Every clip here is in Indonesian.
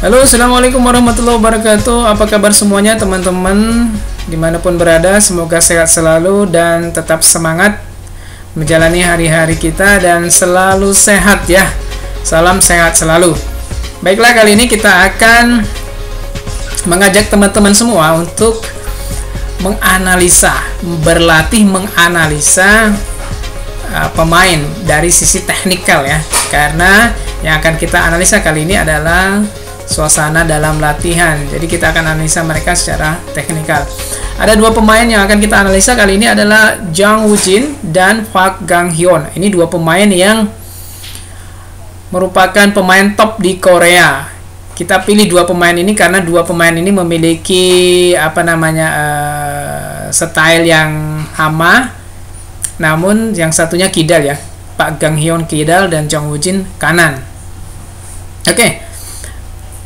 Halo, assalamualaikum warahmatullahi wabarakatuh. Apa kabar semuanya teman-teman dimanapun berada? Semoga sehat selalu dan tetap semangat menjalani hari-hari kita dan selalu sehat ya. Salam sehat selalu. Baiklah, kali ini kita akan mengajak teman-teman semua untuk menganalisa, berlatih menganalisa pemain dari sisi teknikal ya. Karena yang akan kita analisa kali ini adalah suasana dalam latihan. Jadi kita akan analisa mereka secara teknikal. Ada dua pemain yang akan kita analisa kali ini adalah Jang Woo-jin dan Park Gang-hyun. Ini dua pemain yang merupakan pemain top di Korea. Kita pilih dua pemain ini karena dua pemain ini memiliki style yang sama. Namun yang satunya kidal ya. Park Gang-hyun kidal dan Jang Woo-jin kanan. Oke.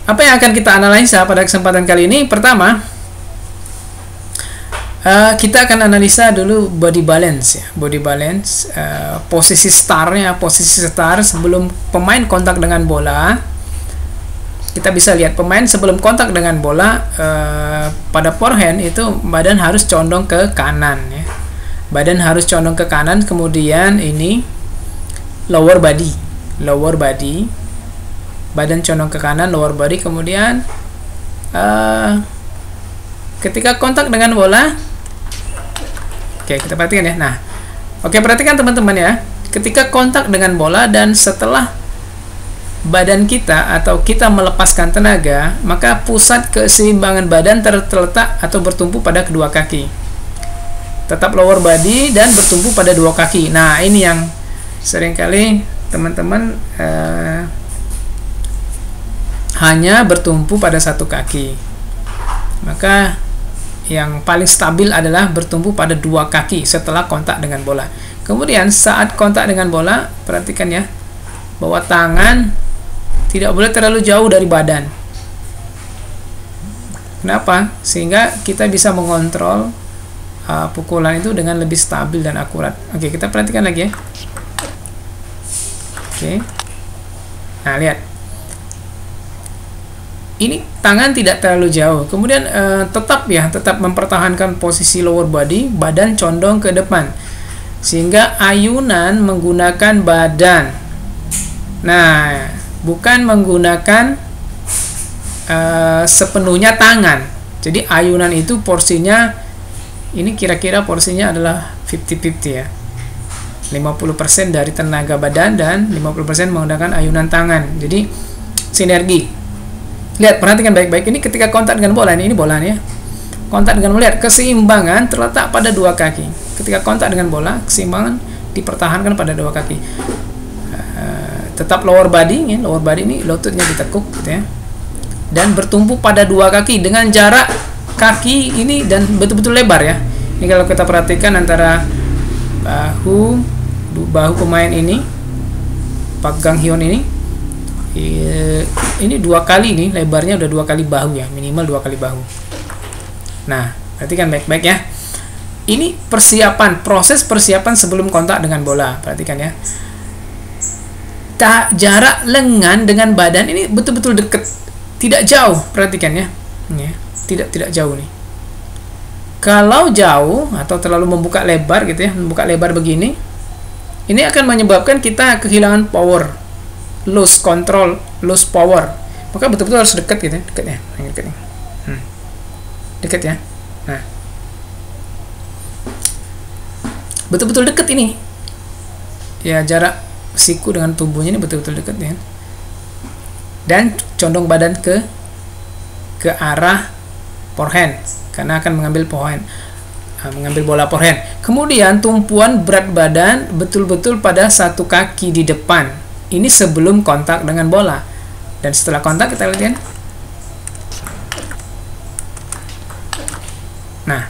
Apa yang akan kita analisa pada kesempatan kali ini? Pertama, kita akan analisa dulu body balance ya. Body balance, posisi starnya, posisi star sebelum pemain kontak dengan bola. Kita bisa lihat pemain sebelum kontak dengan bola pada forehand itu badan harus condong ke kanan ya. Badan harus condong ke kanan, kemudian ini lower body. Badan condong ke kanan, lower body, kemudian ketika kontak dengan bola, oke, kita perhatikan ya. Nah, oke, perhatikan teman-teman ya. Ketika kontak dengan bola dan setelah badan kita atau kita melepaskan tenaga, maka pusat keseimbangan badan terletak atau bertumpu pada kedua kaki. Tetap lower body dan bertumpu pada dua kaki. Nah, ini yang seringkali teman-teman hanya bertumpu pada satu kaki. Maka yang paling stabil adalah bertumpu pada dua kaki setelah kontak dengan bola. Kemudian saat kontak dengan bola, perhatikan ya, bahwa tangan tidak boleh terlalu jauh dari badan. Kenapa? Sehingga kita bisa mengontrol pukulan itu dengan lebih stabil dan akurat. Oke, kita perhatikan lagi ya. Oke. Nah, lihat. Ini tangan tidak terlalu jauh. Kemudian tetap mempertahankan posisi lower body, badan condong ke depan. Sehingga ayunan menggunakan badan. Nah, bukan menggunakan sepenuhnya tangan. Jadi ayunan itu porsinya, ini kira-kira porsinya adalah 50-50 ya. 50% dari tenaga badan dan 50% menggunakan ayunan tangan. Jadi sinergi. Lihat, perhatikan baik-baik. Ini ketika kontak dengan bola, ini bola nih ya. Kontak dengan bola, lihat keseimbangan terletak pada dua kaki. Ketika kontak dengan bola, keseimbangan dipertahankan pada dua kaki. Tetap lower body, ya. Lower body ini lututnya ditekuk gitu ya. Dan bertumpu pada dua kaki dengan jarak kaki ini dan betul-betul lebar ya. Ini kalau kita perhatikan antara bahu pemain ini, Park Gang-hyun ini dua kali nih, lebarnya udah dua kali bahu ya, minimal dua kali bahu. Nah, perhatikan baik-baik ya. Ini proses persiapan sebelum kontak dengan bola. Perhatikan ya. Jarak lengan dengan badan ini betul-betul dekat, tidak jauh. Perhatikan ya. Tidak jauh nih. Kalau jauh atau terlalu membuka lebar gitu ya, membuka lebar begini, ini akan menyebabkan kita kehilangan power. Lose control, lose power. Maka betul-betul harus dekat gitu ya, dekat ya, dekat ya. Nah, betul-betul dekat ini. Ya, jarak siku dengan tubuhnya ini betul-betul dekat ya. Dan condong badan ke arah forehand karena akan mengambil bola forehand. Kemudian tumpuan berat badan betul-betul pada satu kaki di depan. Ini sebelum kontak dengan bola. Dan setelah kontak kita lihat kan. Nah,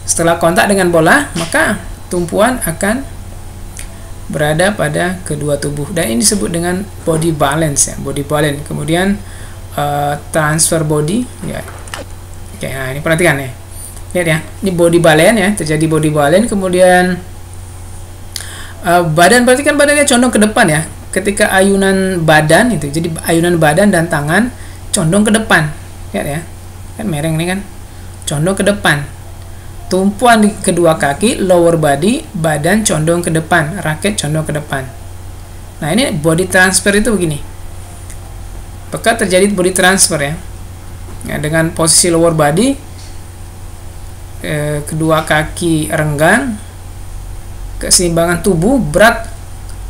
setelah kontak dengan bola, maka tumpuan akan berada pada kedua tubuh. Dan ini disebut dengan body balance ya, body balance. Kemudian transfer body ya. Oke, nah ini perhatikan ya. Lihat ya, ini body balance ya, terjadi body balance. Kemudian badan, perhatikan badannya condong ke depan ya. Ketika ayunan badan itu, jadi ayunan badan dan tangan condong ke depan. Lihat ya, kan mereng ini kan condong ke depan. Tumpuan di kedua kaki, lower body, badan condong ke depan, raket condong ke depan. Nah, ini body transfer itu begini. Apakah terjadi body transfer ya? Dengan posisi lower body, kedua kaki renggang, keseimbangan tubuh,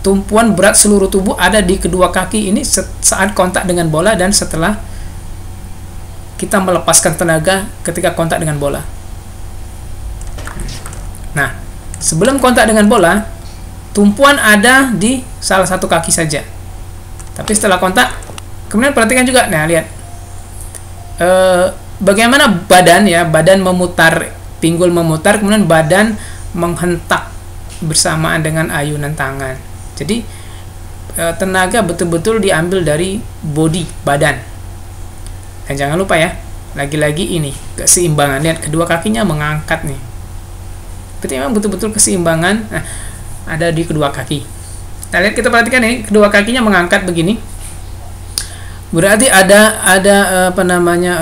tumpuan berat seluruh tubuh ada di kedua kaki ini saat kontak dengan bola dan setelah kita melepaskan tenaga ketika kontak dengan bola. Nah, sebelum kontak dengan bola, tumpuan ada di salah satu kaki saja. Tapi setelah kontak, kemudian perhatikan juga, nah lihat, bagaimana badan ya, badan memutar, pinggul memutar, kemudian badan menghentak bersamaan dengan ayunan tangan. Jadi tenaga betul-betul diambil dari body, badan. Dan jangan lupa ya, lagi-lagi ini keseimbangan. Lihat, kedua kakinya mengangkat nih. Berarti memang betul-betul keseimbangan ada di kedua kaki. Nah, lihat, kita perhatikan ini, kedua kakinya mengangkat begini. Berarti ada apa namanya,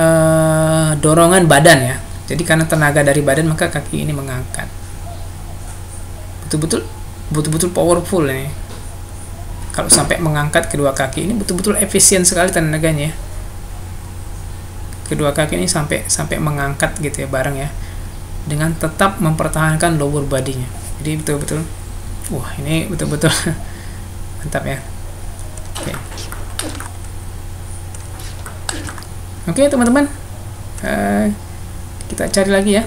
dorongan badan ya. Jadi karena tenaga dari badan, maka kaki ini mengangkat. Betul-betul powerful ini. Kalau sampai mengangkat kedua kaki ini, betul-betul efisien sekali tenaganya ya. Kedua kaki ini sampai mengangkat gitu ya, bareng ya, dengan tetap mempertahankan lower body-nya. Jadi betul-betul, wah, ini betul-betul mantap ya. Oke, teman-teman, kita cari lagi ya.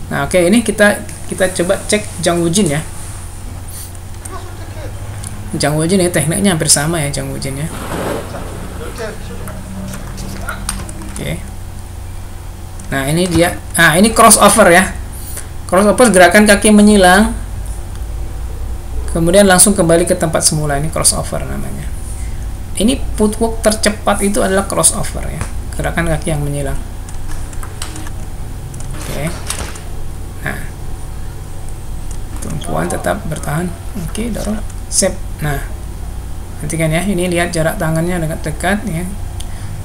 Nah, oke, ini kita coba cek Jang Woo-jin ya. Jang Woo-jin ya, tekniknya hampir sama ya Jang Woo-jin ya. Oke. Nah, ini dia. Nah, ini crossover ya. Crossover, gerakan kaki menyilang, kemudian langsung kembali ke tempat semula. Ini crossover namanya. Ini footwork tercepat itu adalah crossover ya. Gerakan kaki yang menyilang. Oke. Nah, tumpuan tetap bertahan. Oke, dorong. Sip. Nah, perhatikan ya. Ini lihat jarak tangannya dekat ya.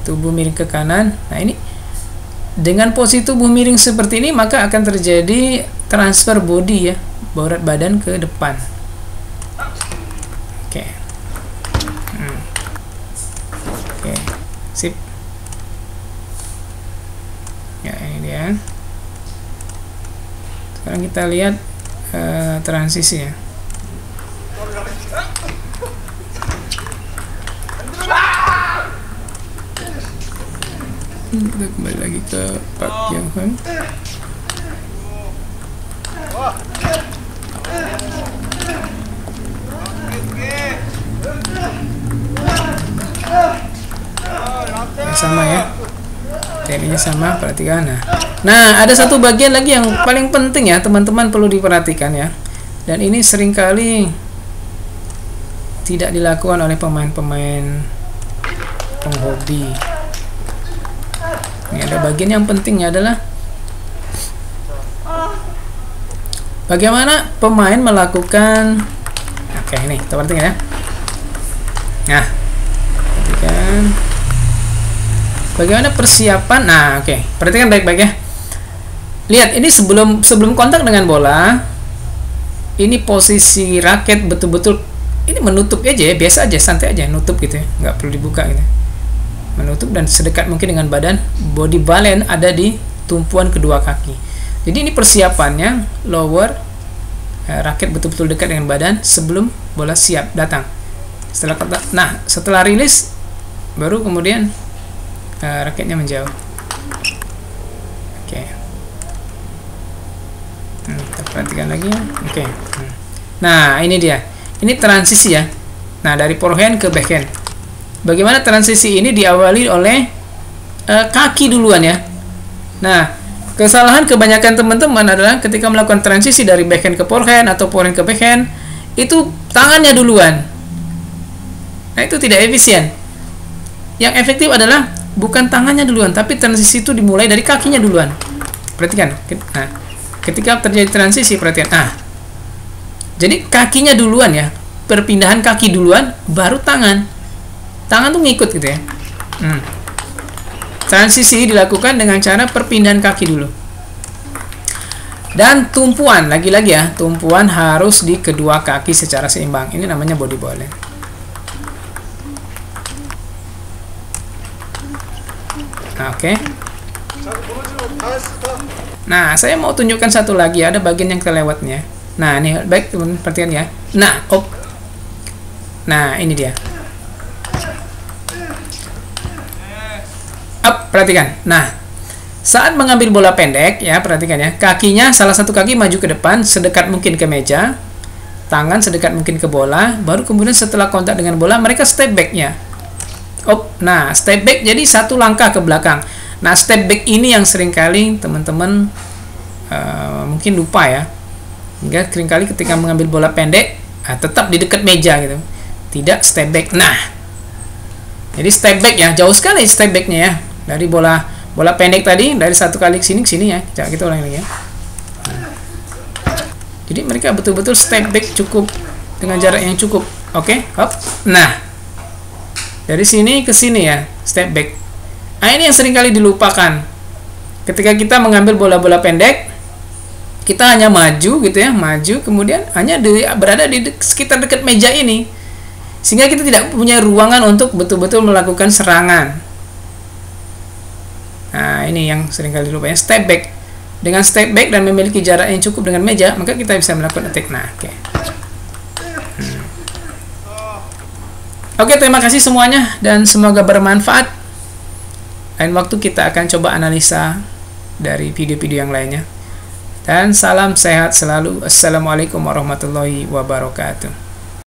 Tubuh miring ke kanan. Nah, ini dengan posisi tubuh miring seperti ini, maka akan terjadi transfer body ya, berat badan ke depan. Oke. Oke, sip. Ya, ini dia. Sekarang kita lihat transisi ya. Kita kembali lagi ke Park Kyung-hun. Sama ya, tekniknya sama, perhatikan. Nah, ada satu bagian lagi yang paling penting ya, teman-teman perlu diperhatikan ya. Dan ini seringkali tidak dilakukan oleh pemain-pemain penghobi. Ini ada bagian yang pentingnya adalah bagaimana pemain melakukan. Oke, ini kita perhatikan ya. Nah, perhatikan bagaimana persiapan. Nah, oke, perhatikan baik-baik ya. Lihat, ini sebelum kontak dengan bola, ini posisi raket betul-betul ini menutup aja ya, biasa aja, santai aja, nutup gitu ya, nggak perlu dibuka gitu. Menutup dan sedekat mungkin dengan badan. Body balance ada di tumpuan kedua kaki. Jadi ini persiapannya, lower, raket betul-betul dekat dengan badan sebelum bola siap datang. Setelah rilis, baru kemudian raketnya menjauh. Oke. Kita perhatikan lagi ya. Oke. Nah, ini dia. Ini transisi ya. Nah, dari forehand ke backhand. Bagaimana transisi ini diawali oleh kaki duluan ya. Nah, kesalahan kebanyakan teman-teman adalah ketika melakukan transisi dari backhand ke forehand atau forehand ke backhand, itu tangannya duluan. Nah, itu tidak efisien. Yang efektif adalah bukan tangannya duluan, tapi transisi itu dimulai dari kakinya duluan. Perhatikan. Nah, ketika terjadi transisi, perhatikan. Nah, jadi kakinya duluan ya. Perpindahan kaki duluan, baru tangan. Tangan tuh ngikut gitu ya. Transisi dilakukan dengan cara perpindahan kaki dulu. Dan tumpuan, lagi-lagi ya, tumpuan harus di kedua kaki secara seimbang. Ini namanya body ball. Oke. Nah, saya mau tunjukkan satu lagi, ada bagian yang kelewatnya. Nah, ini baik teman, perhatikan ya. Nah, nah, ini dia. Perhatikan. Nah, saat mengambil bola pendek, ya, perhatikan ya. Kakinya, salah satu kaki maju ke depan, sedekat mungkin ke meja. Tangan sedekat mungkin ke bola. Baru kemudian setelah kontak dengan bola, mereka step back-nya. Nah, step back jadi satu langkah ke belakang. Nah, step back ini yang seringkali teman-teman mungkin lupa ya. Hingga seringkali ketika mengambil bola pendek, tetap di dekat meja gitu. Tidak step back. Nah, jadi step back ya, jauh sekali step back-nya ya. Dari bola pendek tadi, dari satu kali ke sini ya. Coba kita ulangi lagi ya. Jadi mereka betul-betul step back cukup dengan jarak yang cukup. Oke, Nah, dari sini ke sini ya, step back. Nah, ini yang seringkali dilupakan. Ketika kita mengambil bola-bola pendek, kita hanya maju gitu ya, maju, kemudian hanya berada di sekitar dekat meja ini. Sehingga kita tidak punya ruangan untuk betul-betul melakukan serangan. Nah, ini yang seringkali dilupanya, step back. Dengan step back dan memiliki jarak yang cukup dengan meja, maka kita bisa melakukan attack. Nah, Oke, terima kasih semuanya dan semoga bermanfaat. Lain waktu kita akan coba analisa dari video-video yang lainnya. Dan salam sehat selalu. Assalamualaikum warahmatullahi wabarakatuh.